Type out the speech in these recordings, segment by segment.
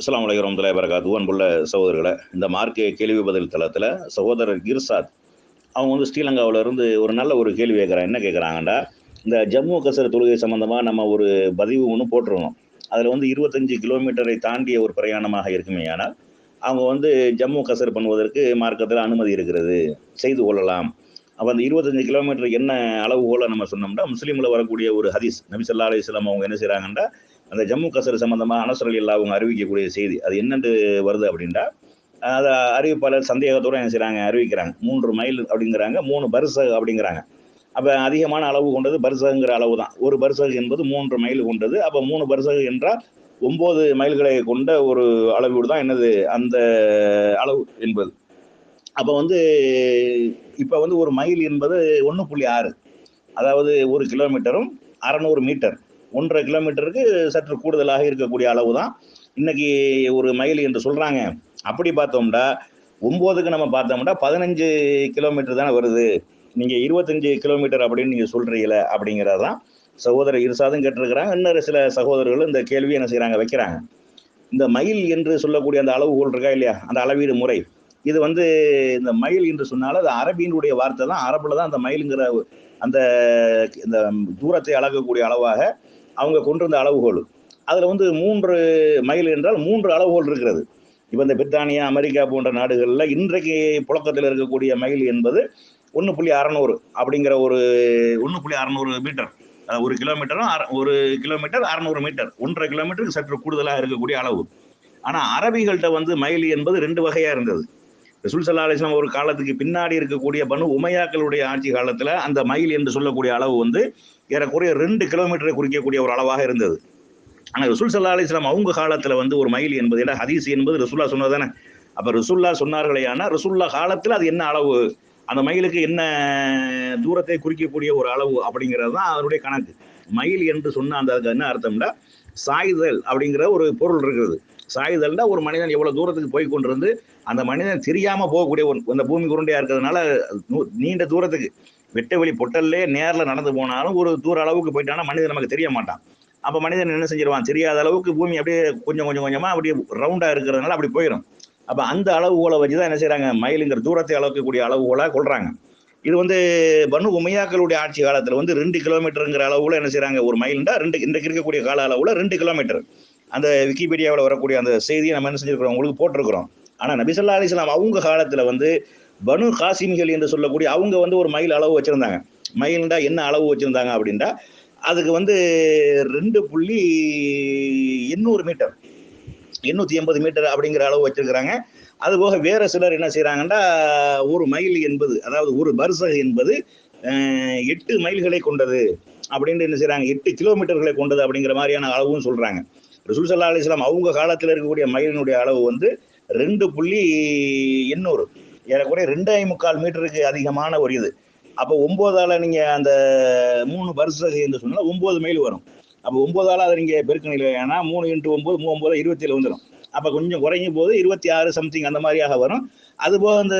அஸ்ஸலாமு அலைக்கும் வரஹ்மத்துல்லாஹி வபரகாத்துஹு. அன்புள்ள சகோதரர்களை, இந்த மார்க்க கேள்வி பதில் தளத்தில் சகோதரர் கிர்சாத் அவங்க ஸ்ரீலங்காவில் இருந்து ஒரு நல்ல ஒரு கேள்வி கேட்குறாங்க. என்ன கேட்குறாங்கண்டா, இந்த ஜம்மு கசர் தொழுகை சம்மந்தமாக நம்ம ஒரு பதிவு ஒன்று போட்டிருந்தோம். அதில் 25 கிலோமீட்டரை தாண்டிய ஒரு பிரயாணமாக இருக்குமே, ஆனால் அவங்க ஜம்மு கசர் பண்ணுவதற்கு மார்க்கத்தில் அனுமதி இருக்கிறது, செய்து கொள்ளலாம். அப்போ அந்த 25 கிலோமீட்டர் என்ன அளவுகோலை நம்ம சொன்னோம்னா, முஸ்லீமில் வரக்கூடிய ஒரு ஹதீஸ், நபி ஸல்லல்லாஹு அலைஹி வஸல்லம் அவங்க என்ன செய்கிறாங்கன்னா, அந்த ஜம்மு கசர் சம்பந்தமாக அனஸ் ரலியல்லாஹு அவங்க அறிவிக்கக்கூடிய செய்தி அது என்னென்று வருது அப்படின்னா, அதை அறிவிப்பாளர் சந்தேகத்தோடு என்ன செய்கிறாங்க, அறிவிக்கிறாங்க. 3 மைல் அப்படிங்கிறாங்க, 3 பர்சக் அப்படிங்கிறாங்க. அப்போ அதிகமான அளவு கொண்டது பர்சகுங்கிற அளவு தான். ஒரு பர்சக் என்பது 3 மைல் கொண்டது. அப்போ 3 பர்சக் என்றால் 9 மைல்களை கொண்ட ஒரு அளவீடு தான் என்னது அந்த அளவு என்பது. அப்போ இப்போ ஒரு மைல் என்பது 1.6, அதாவது 1 கிலோமீட்டரும் 600 மீட்டர். 1.5 கிலோமீட்டருக்கு சற்று கூடுதலாக இருக்கக்கூடிய அளவு தான் இன்னைக்கு ஒரு மைல் என்று சொல்றாங்க. அப்படி பார்த்தோம்னா 9க்கு நம்ம பார்த்தோம்னா 15 கிலோமீட்டர் தானே வருது. நீங்க 25 கிலோமீட்டர் அப்படின்னு நீங்க சொல்றீங்களே அப்படிங்கிறதான் சகோதரர் இருசாதும் கேட்டிருக்கிறாங்க. இன்னொரு சில சகோதரர்களும் இந்த கேள்வி என்ன செய்யறாங்க, வைக்கிறாங்க. இந்த மைல் என்று சொல்லக்கூடிய அந்த அளவுகோல் இருக்கா இல்லையா, அந்த அளவீடு முறை, இது இந்த மைல் என்று சொன்னாலும் அது அரபியினுடைய வார்த்தை தான். அரபுல தான் அந்த மைலுங்கிற அந்த இந்த தூரத்தை அளக்கக்கூடிய அளவாக அவங்க கொண்டிருந்த அளவுகோல். அதுல 3 மைல் என்றால் 3 அளவுகோல் இருக்கிறது. இப்போ இந்த பிரித்தானியா, அமெரிக்கா போன்ற நாடுகளில் இன்றைக்கு புழக்கத்தில் இருக்கக்கூடிய மைல் என்பது 1.600 அப்படிங்கிற ஒரு 1.600 மீட்டர். 1 கிலோமீட்டரும் 1 கிலோமீட்டர் 600 மீட்டர், 1.5 கிலோமீட்டருக்கு சற்று கூடுதலாக இருக்கக்கூடிய அளவு. ஆனா அரபிகள்கிட்ட மைல் என்பது 2 வகையா இருந்தது. ரசூல் ஸல்லல்லாஹு அலைஹி வஸல்லம் ஒரு காலத்துக்கு பின்னாடி இருக்கக்கூடிய பனு உமையாக்களுடைய ஆட்சி காலத்துல அந்த மைல் என்று சொல்லக்கூடிய அளவு ஏறக்குறைய 2 கிலோமீட்டரை குறிக்கக்கூடிய ஒரு அளவாக இருந்தது. ஆனா ரசூல் ஸல்லல்லாஹு அலைஹி வஸல்லம் அவங்க காலத்துல ஒரு மைல் என்பது என்ன, ஹதீஸ் என்பது ரசூல்லா சொன்னது தானே. அப்ப ரசூல்லா சொன்னார்களே, ஆனா ரசூல்லா காலத்துல அது என்ன அளவு, அந்த மைலுக்கு என்ன தூரத்தை குறிக்கக்கூடிய ஒரு அளவு அப்படிங்கிறது தான் அதனுடைய கணக்கு. மைல் என்று சொன்ன அந்த அதுக்கு என்ன அர்த்தம்னா, சாய்தல் அப்படிங்கிற ஒரு பொருள் இருக்குது. சாய்தல்னா ஒரு மனிதன் எவ்வளவு தூரத்துக்கு போய் கொண்டிருந்து அந்த மனிதன் தெரியாம போகக்கூடிய அந்த பூமி உருண்டையா இருக்கிறதுனால நீண்ட தூரத்துக்கு வெட்ட வெளி பொட்டல்லே நேரில் நடந்து போனாலும் ஒரு தூர அளவுக்கு போயிட்டானா மனிதன் நமக்கு தெரிய மாட்டான். அப்ப மனிதன் என்ன செஞ்சிருவான், தெரியாத அளவுக்கு பூமி அப்படியே கொஞ்சம் கொஞ்சமா அப்படியே ரவுண்டா இருக்கிறதுனால அப்படி போயிடும். அப்ப அந்த அளவுகோலை வச்சுதான் என்ன செய்யறாங்க, மைலுங்கிற தூரத்தை அளக்கக்கூடிய அளவுகோலா கொள்றாங்க. இது பனு உமையாக்களுடைய ஆட்சி காலத்துல 2 கிலோமீட்டருங்கிற அளவுல என்ன செய்யறாங்க, ஒரு மைல்ண்டா 2 இன்றைக்கு இருக்கக்கூடிய கால அளவுல 2 கிலோமீட்டர். அந்த விக்கிபீடியாவில் வரக்கூடிய அந்த செய்தியை நம்ம என்ன செஞ்சிருக்கிறோம், உங்களுக்கு போட்டிருக்கிறோம். ஆனா நபி ஸல்லல்லாஹு அலைஹி வஸல்லம் அவங்க காலத்துல பனு காசிமிகள் என்று சொல்லக்கூடிய அவங்க ஒரு மைல் அளவு வச்சிருந்தாங்க. மைல்ண்டா என்ன அளவு வச்சிருந்தாங்க அப்படின்னா, அதுக்கு 2.800 மீட்டர், 880 மீட்டர் அப்படிங்கிற அளவு வச்சிருக்கிறாங்க. அது போக வேற சிலர் என்ன செய்யறாங்கன்னா, ஒரு மைல் என்பது, அதாவது ஒரு பர்சக் என்பது 8 மைல்களை கொண்டது அப்படின்னு என்ன செய்யறாங்க, 8 கிலோமீட்டர்களை கொண்டது அப்படிங்கிற மாதிரியான அளவும் சொல்றாங்க. ரசூல் ஸல்லல்லாஹு அலைஹி வஸல்லம் அவங்க காலத்தில் இருக்கக்கூடிய மைலினுடைய அளவு 2.800, ஏறக்குறைய 2.25 மீட்டருக்கு அதிகமான ஒரு இது. அப்போ 9ஆல நீங்க அந்த 3 பர்சக் என்று சொன்னா 9 மைல் வரும். அப்போ 9ஆல அதை நீங்க பெருக்கணில, ஏன்னா 3 × 9 9 27 வந்துடும். அப்ப கொஞ்சம் குறையும் போது 26 சம்திங் அந்த மாதிரியாக வரும். அதுபோக அந்த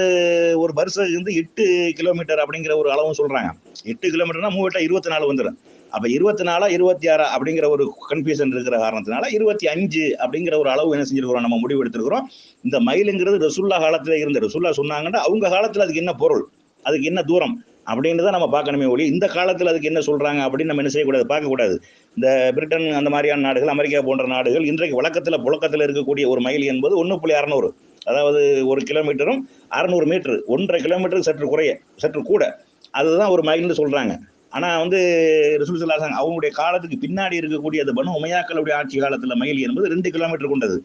ஒரு பர்சக் 8 கிலோமீட்டர் அப்படிங்கிற ஒரு அளவும் சொல்றாங்க. 8 கிலோமீட்டர்னா 3 24 வந்துடும். அப்ப 24 26 அப்படிங்கிற ஒரு கன்ஃபியூஷன் இருக்கிற காரணத்தினால 25 அப்படிங்கிற ஒரு அளவு என்ன செஞ்சிருக்கிறோம், நம்ம முடிவு எடுத்திருக்கிறோம். இந்த மைலுங்கிறது ரசூல்லா காலத்துல இருந்த, ரசூல்லா சொன்னாங்கன்னா அவங்க காலத்துல அதுக்கு என்ன பொருள், அதுக்கு என்ன தூரம் அப்படின்னு தான் நம்ம பார்க்கணுமே ஒழிய இந்த காலத்துல அதுக்கு என்ன சொல்றாங்க அப்படின்னு நம்ம என்ன செய்யக்கூடாது, பார்க்கக்கூடாது. இந்த பிரிட்டன் அந்த மாதிரியான நாடுகள், அமெரிக்கா போன்ற நாடுகள் இன்றைக்கு புழக்கத்தில் இருக்கக்கூடிய ஒரு மைல் என்பது 1.600, அதாவது 1 கிலோமீட்டரும் 600 மீட்டர், 1.5 கிலோமீட்டருக்கு சற்று கூட, அதுதான் ஒரு மைல்னு சொல்றாங்க. ஆனா ரசூல் ஸல்லல்லாஹு அலைஹி வஸல்லம் அவங்களுடைய காலத்துக்கு பின்னாடி இருக்கக்கூடிய அந்த பனு உமையாக்களுடைய ஆட்சி காலத்துல மைல் என்பது 2 கிலோமீட்டர் கொண்டது.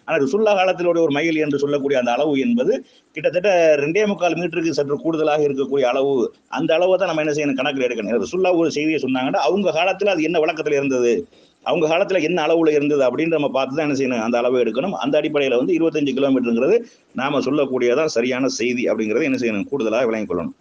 ஆனா ரசூல்லா காலத்தினுடைய ஒரு மைல் என்று சொல்லக்கூடிய அந்த அளவு என்பது கிட்டத்தட்ட 2.25 மீட்டருக்கு சற்று கூடுதலாக இருக்கக்கூடிய அளவு. அந்த அளவை தான் நம்ம என்ன செய்யணும், கணக்கில் எடுக்கணும். ரசூல்லா ஒரு செய்தியை சொன்னாங்கன்னா அவங்க காலத்துல அது என்ன வழக்கத்துல இருந்தது, அவங்க காலத்துல என்ன அளவுல இருந்தது அப்படின்னு நம்ம பார்த்து தான் என்ன செய்யணும், அந்த அளவை எடுக்கணும். அந்த அடிப்படையில 25 கிலோமீட்டருங்கிறது நாம சொல்லக்கூடியதான் சரியான செய்தி அப்படிங்கறத என்ன செய்யணும், கூடுதலாக விளங்கிக் கொள்ளணும்.